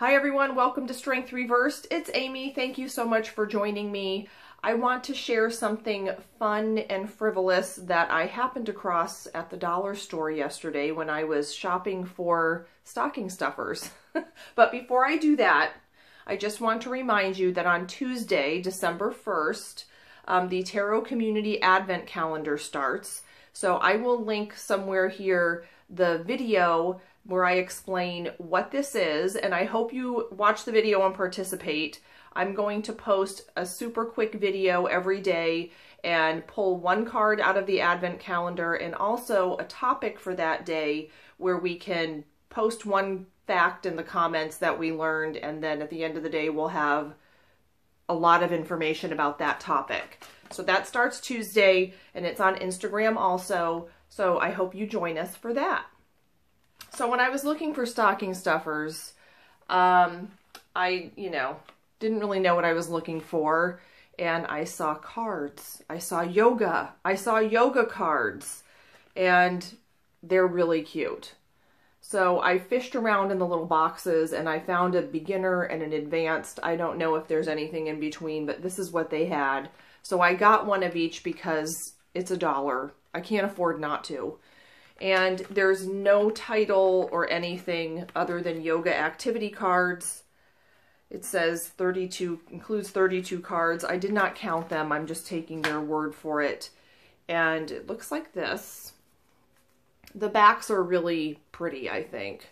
Hi everyone, welcome to Strength Reversed. It's Amy. Thank you so much for joining me. I want to share something fun and frivolous that I happened across at the dollar store yesterday when I was shopping for stocking stuffers. But before I do that, I just want to remind you that on Tuesday, December 1st, the Tarot Community Advent Calendar starts. So I will link somewhere here the video where I explain what this is, and I hope you watch the video and participate. I'm going to post a super quick video every day and pull one card out of the Advent calendar and also a topic for that day where we can post one fact in the comments that we learned, and then at the end of the day we'll have a lot of information about that topic. So that starts Tuesday and it's on Instagram also, so I hope you join us for that. So when I was looking for stocking stuffers, I didn't really know what I was looking for, and I saw cards. I saw yoga. I saw yoga cards, and they're really cute. So I fished around in the little boxes, and I found a beginner and an advanced. I don't know if there's anything in between, but this is what they had. So I got one of each because it's $1. I can't afford not to. And there's no title or anything other than yoga activity cards. It says 32, includes 32 cards. I did not count them. I'm just taking their word for it. And it looks like this. The backs are really pretty, I think.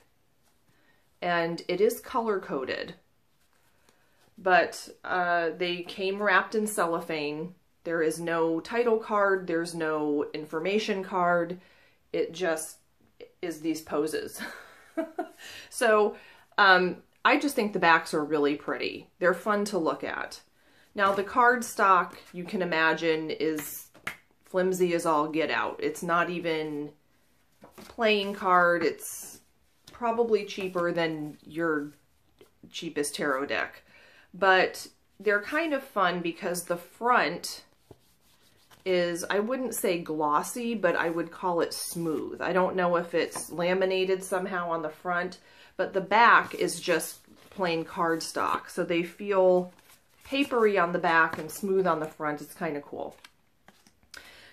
And it is color-coded. But they came wrapped in cellophane. There is no title card. There's no information card. It just is these poses. So I just think the backs are really pretty. They're fun to look at. Now the card stock, you can imagine, is flimsy as all get out. It's not even playing card. It's probably cheaper than your cheapest tarot deck. But they're kind of fun because the front is, I wouldn't say glossy, but I would call it smooth. I don't know if it's laminated somehow on the front, but the back is just plain cardstock. So they feel papery on the back and smooth on the front. It's kind of cool.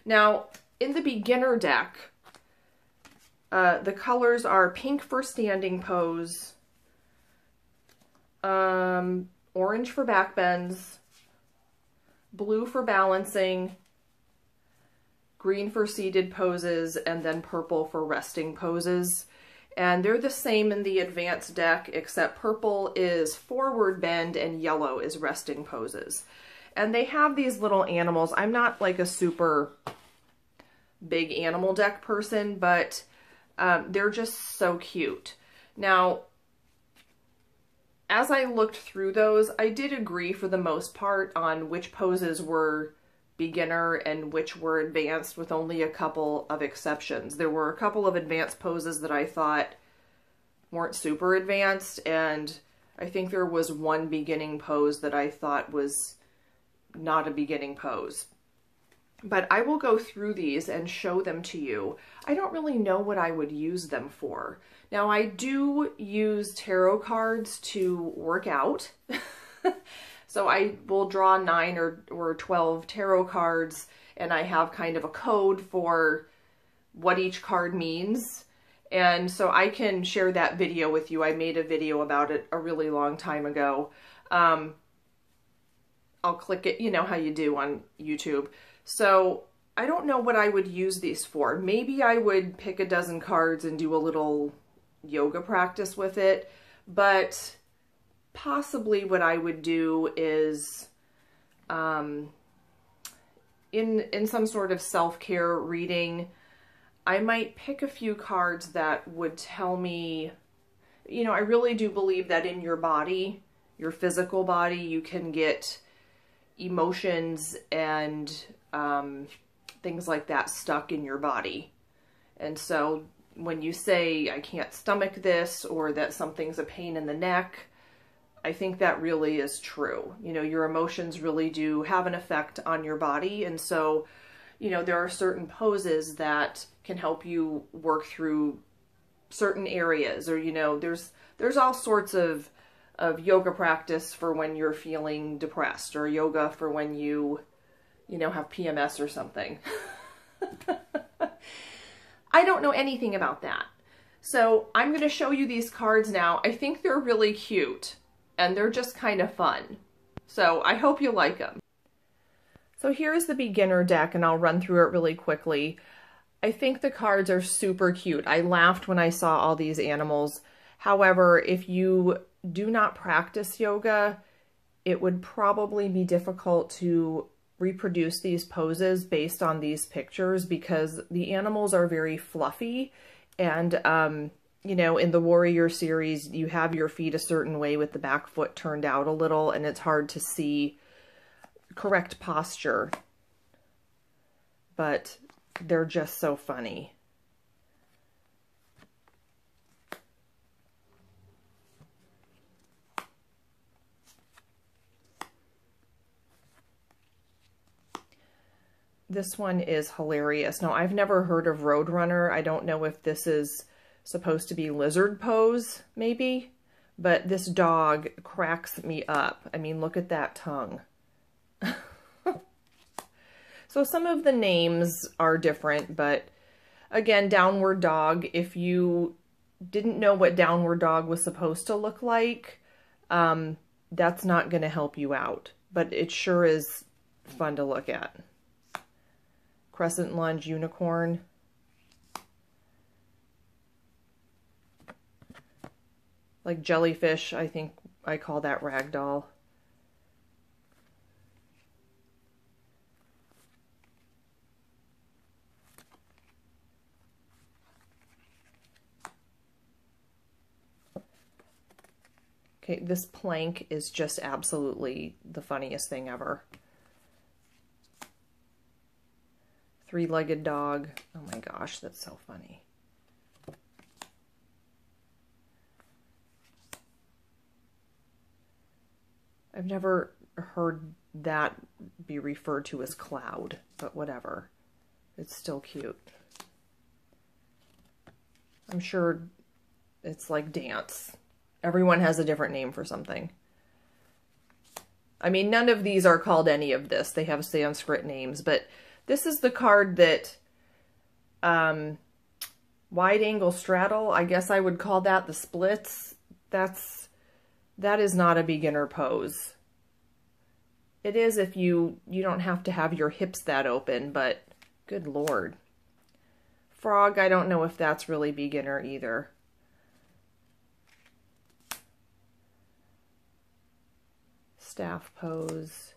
Now, in the beginner deck, the colors are pink for standing pose, orange for back bends, blue for balancing, green for seated poses, and then purple for resting poses. And they're the same in the advanced deck, except purple is forward bend and yellow is resting poses. And they have these little animals. I'm not like a super big animal deck person, but they're just so cute. Now, as I looked through those, I did agree for the most part on which poses were beginner and which were advanced, with only a couple of exceptions. There were a couple of advanced poses that I thought weren't super advanced, and I think there was one beginning pose that I thought was not a beginning pose. But I will go through these and show them to you. I don't really know what I would use them for. Now, I do use tarot cards to work out. So I will draw 9 or 12 tarot cards, and I have kind of a code for what each card means. And so I can share that video with you. I made a video about it a really long time ago. I'll click it, you know how you do on YouTube. So I don't know what I would use these for. Maybe I would pick a dozen cards and do a little yoga practice with it, but possibly what I would do is in some sort of self-care reading, I might pick a few cards that would tell me, you know, I really do believe that in your body, your physical body, you can get emotions and things like that stuck in your body. And so when you say, I can't stomach this, or that something's a pain in the neck, I think that really is true. You know, your emotions really do have an effect on your body. And so, you know, there are certain poses that can help you work through certain areas, or, you know, there's all sorts of of yoga practice for when you're feeling depressed, or yoga for when you know, have PMS or something. I don't know anything about that. So I'm going to show you these cards now. I think they're really cute and they're just kind of fun. So I hope you like them. So here's the beginner deck, and I'll run through it really quickly. I think the cards are super cute. I laughed when I saw all these animals. However, if you do not practice yoga, it would probably be difficult to reproduce these poses based on these pictures, because the animals are very fluffy. And, you know, in the Warrior series, you have your feet a certain way with the back foot turned out a little, and it's hard to see correct posture. But they're just so funny. This one is hilarious. Now, I've never heard of Roadrunner. I don't know if this is supposed to be lizard pose, maybe, but this dog cracks me up. I mean, look at that tongue. So some of the names are different, but again, Downward Dog, if you didn't know what Downward Dog was supposed to look like, that's not going to help you out, but it sure is fun to look at. Crescent Lunge Unicorn. Like jellyfish, I think I call that ragdoll. Okay, this plank is just absolutely the funniest thing ever. Three-legged dog. Oh my gosh, that's so funny. I've never heard that be referred to as cloud, but whatever. It's still cute. I'm sure it's like dance. Everyone has a different name for something. I mean, none of these are called any of this. They have Sanskrit names, but this is the card that, wide angle straddle, I guess I would call that the splits. That is not a beginner pose. It is if you don't have to have your hips that open, but good Lord. Frog, I don't know if that's really beginner either. Staff pose.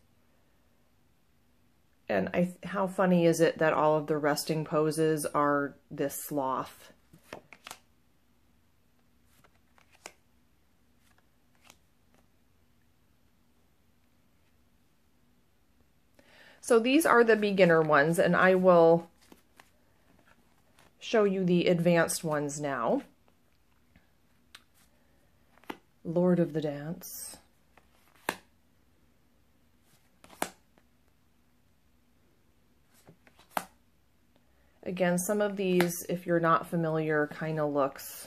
And how funny is it that all of the resting poses are this sloth? So these are the beginner ones, and I will show you the advanced ones now. Lord of the Dance. Again, some of these, if you're not familiar, kind of looks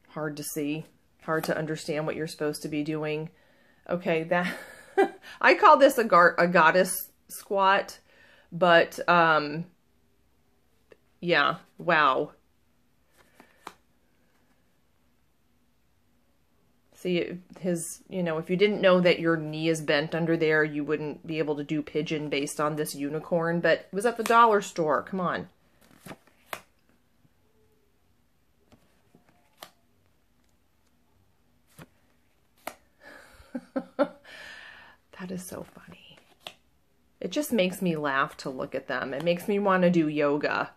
hard to see, hard to understand what you're supposed to be doing. Okay, that I call this a goddess squat, but yeah, wow. See, you know, if you didn't know that your knee is bent under there, you wouldn't be able to do pigeon based on this unicorn, but it was at the dollar store. Come on. That is so funny. It just makes me laugh to look at them. It makes me want to do yoga.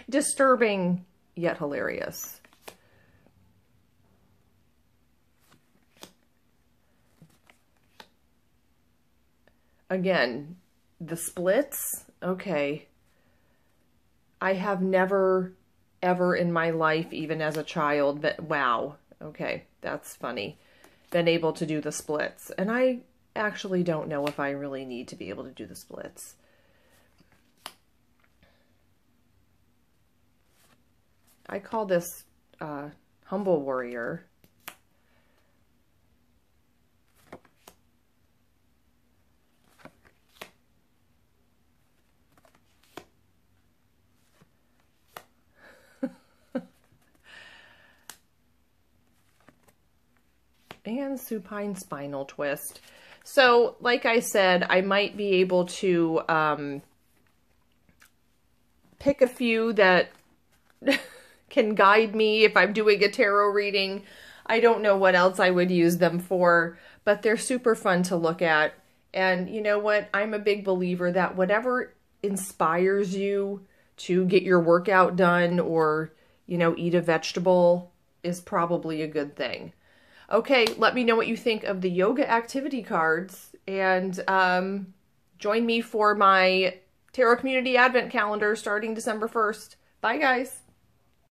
Disturbing, yet hilarious. Again, the splits, okay. I have never, ever in my life, even as a child, but wow, okay, that's funny, been able to do the splits. And I actually don't know if I really need to be able to do the splits. I call this Humble Warrior. And supine spinal twist. So, like I said, I might be able to pick a few that can guide me if I'm doing a tarot reading. I don't know what else I would use them for, but they're super fun to look at. And you know what? I'm a big believer that whatever inspires you to get your workout done or, you know, eat a vegetable is probably a good thing. Okay, let me know what you think of the yoga activity cards, and join me for my Tarot Community Advent Calendar starting December 1st. Bye, guys.